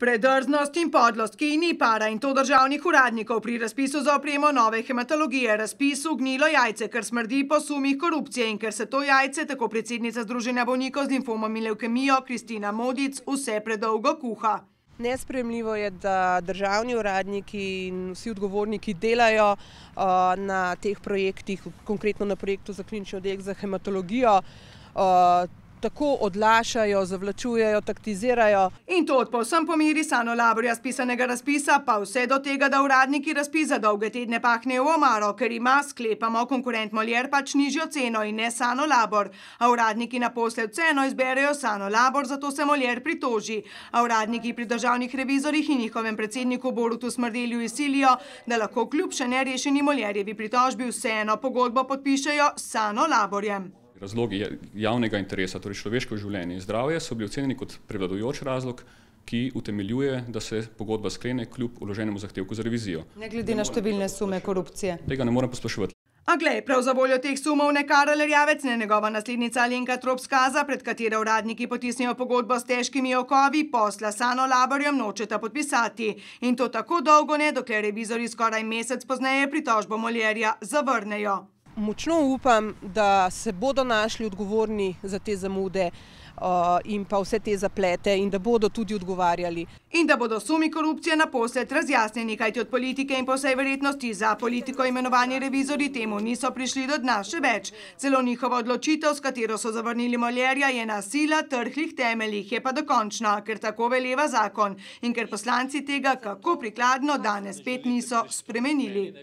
Predrznost in podlost, ki ni para, in to državnih uradnikov pri razpisu za opremo nove hematologije, razpisu gnilo jajce, ker smrdi po sumih korupcije in ker se to jajce, tako predsednica Združenja bolnikov z limfomom in levkemijo Kristina Modic, vse predolgo kuha. Nesprejemljivo je, da državni uradniki in vsi odgovorniki delajo na teh projektih, konkretno na projektu za klinični oddelek za hematologijo, tako odlašajo, zavlačujejo, taktizirajo. In to od povsem po meri Sano Laborja spisanega razpisa, pa vse do tega, da uradniki razpis za dolge tedne pahnejo v omaro, ker ima, sklepamo, konkurent Molière pač nižjo ceno in ne Sano Labor. A uradniki naposled vseeno izberejo Sano Labor, zato se Molière pritoži. A uradniki pri državnih revizorjih in njihovem predsedniku Borutu Smrdelju izsilijo, da lahko kljub še nerešeni Molièrevi pritožbi vseeno pogodbo podpišejo s Sano Laborjem. Razlogi javnega interesa, torej človeško življenje in zdravje, so bili ocenjeni kot prevladujoč razlog, ki utemeljuje, da se pogodba sklene kljub vloženemu zahtevku za revizijo. Ne glede na številne sume korupcije. Tega ne morem posploševati. A glej, prav za voljo teh sumov ne Karel Erjavec, ne njegova naslednica Alenka Trop Skaza, pred katero uradniki potisnejo pogodbo s težkimi okovi, posla Sano Laborjem nočeta podpisati. In to tako dolgo ne, dokler revizorji skoraj mesec pozneje pritožbo Molièrja zavrnejo. Močno upam, da se bodo našli odgovorni za te zamude in pa vse te zaplete in da bodo tudi odgovarjali. In da bodo sumi korupcije naposled razjasnjeni, kajti od politike in po vsej verjetnosti za politiko imenovani revizorji temu niso prišli do dna še več. Celo njihova odločitev, s katero so zavrnili Molièrja, je na sila trhlih temeljih, je pa dokončna, ker tako veleva zakon in ker poslanci tega kako prikladno danes spet niso spremenili.